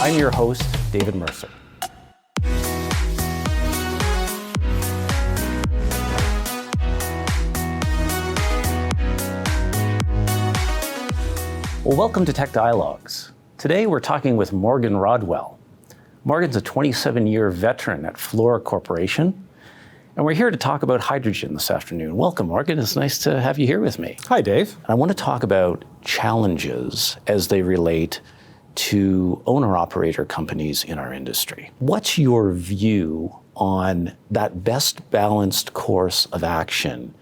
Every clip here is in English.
I'm your host, David Mercer. Well, welcome to Tech Dialogues. Today we're talking with Morgan Rodwell. Morgan's a 27-year veteran at Fluor Corporation, and we're here to talk about hydrogen this afternoon. Welcome, Morgan. It's nice to have you here with me. Hi, Dave. I want to talk about challenges as they relate to owner-operator companies in our industry. What's your view on that best balanced course of action,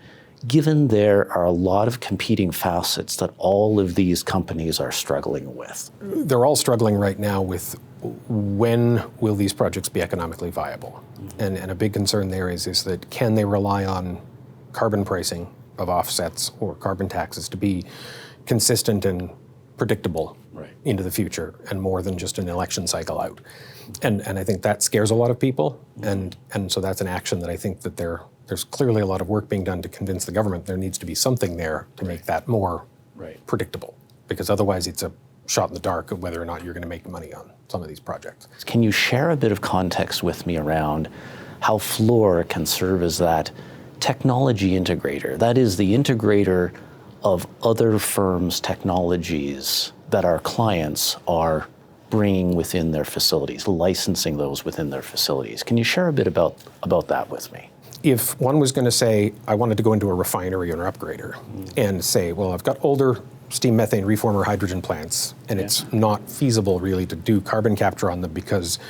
given there are a lot of competing facets that all of these companies are struggling with? They're all struggling right now with when will these projects be economically viable? And a big concern there is that can they rely on carbon pricing of offsets or carbon taxes to be consistent and predictable into the future and more than just an election cycle out? And I think that scares a lot of people. And so that's an action that I think that there's clearly a lot of work being done to convince the government there needs to be something there to make that more predictable, because otherwise it's a shot in the dark of whether or not you're going to make money on some of these projects. Can you share a bit of context with me around how Fluor can serve as that technology integrator? That is, the integrator of other firms' technologies that our clients are bringing within their facilities, licensing those within their facilities. Can you share a bit about that with me? If one was going to say, I wanted to go into a refinery or an upgrader and say, well, I've got older steam methane reformer hydrogen plants, and it's not feasible really to do carbon capture on them because,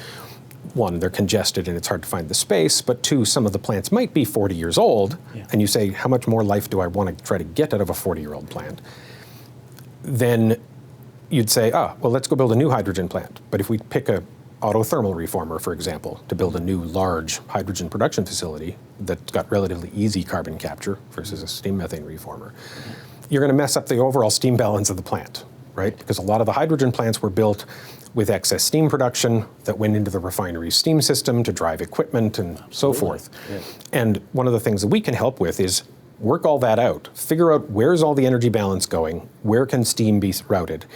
one, they're congested and it's hard to find the space, but two, some of the plants might be 40 years old, and you say, how much more life do I want to try to get out of a 40-year-old plant? Then you'd say, well, let's go build a new hydrogen plant. But if we pick a autothermal reformer, for example, to build a new large hydrogen production facility that's got relatively easy carbon capture versus a steam methane reformer, you're going to mess up the overall steam balance of the plant, right? Because a lot of the hydrogen plants were built with excess steam production that went into the refinery steam system to drive equipment and so forth. And one of the things that we can help with is work all that out, figure out where's all the energy balance going, where can steam be routed,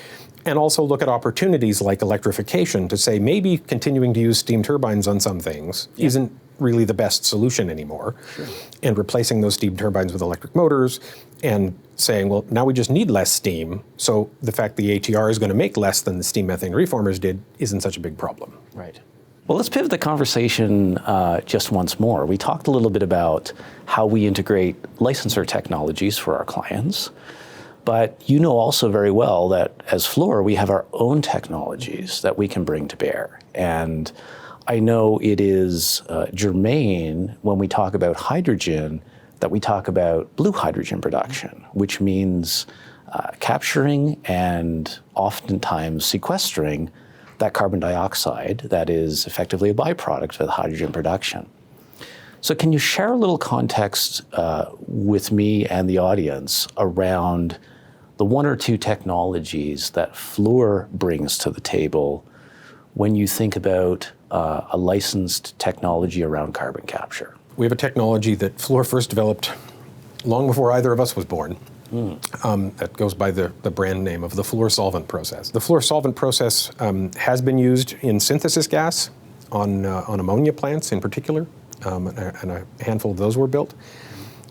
and also look at opportunities like electrification to say maybe continuing to use steam turbines on some things isn't really the best solution anymore. And replacing those steam turbines with electric motors and saying, well, now we just need less steam, so the fact the ATR is going to make less than the steam methane reformers did isn't such a big problem. Right. Well, let's pivot the conversation just once more. We talked a little bit about how we integrate licensor technologies for our clients, but you know also very well that as Fluor, we have our own technologies that we can bring to bear. And I know it is germane when we talk about hydrogen that we talk about blue hydrogen production, which means capturing and oftentimes sequestering that carbon dioxide that is effectively a byproduct of the hydrogen production. So can you share a little context with me and the audience around the one or two technologies that Fluor brings to the table when you think about a licensed technology around carbon capture? We have a technology that Fluor first developed long before either of us was born. That goes by the brand name of the Fluor solvent process. The Fluor solvent process has been used in synthesis gas on ammonia plants in particular, and a handful of those were built.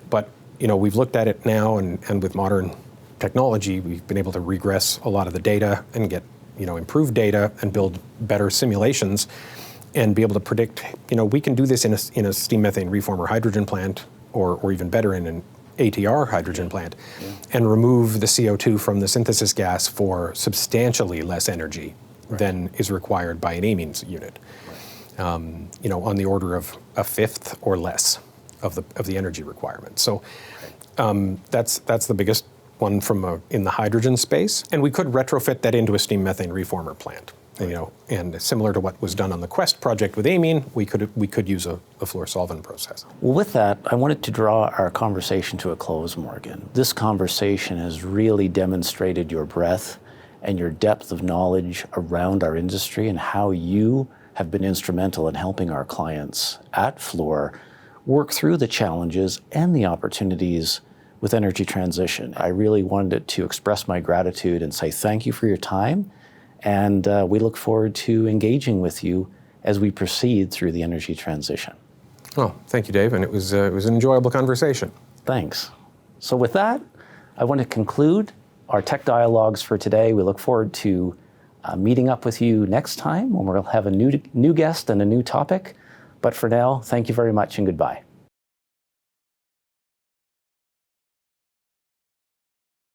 But we've looked at it now, and with modern technology, we've been able to regress a lot of the data and get improved data and build better simulations and be able to predict, we can do this in a steam methane reformer hydrogen plant, or even better in an ATR hydrogen plant, and remove the CO2 from the synthesis gas for substantially less energy than is required by an amines unit. On the order of a fifth or less of the energy requirement. So that's the biggest one in the hydrogen space, and we could retrofit that into a steam methane reformer plant. And similar to what was done on the Quest project with amine, we could use a Fluor solvent process. Well, with that, I wanted to draw our conversation to a close, Morgan. This conversation has really demonstrated your breadth and your depth of knowledge around our industry and how you have been instrumental in helping our clients at Fluor work through the challenges and the opportunities with energy transition. I really wanted to express my gratitude and say thank you for your time And we look forward to engaging with you as we proceed through the energy transition. Well, thank you, Dave, and it was an enjoyable conversation. Thanks. So with that, I want to conclude our Tech Dialogues for today. We look forward to meeting up with you next time when we'll have a new guest and a new topic. But for now, thank you very much and goodbye.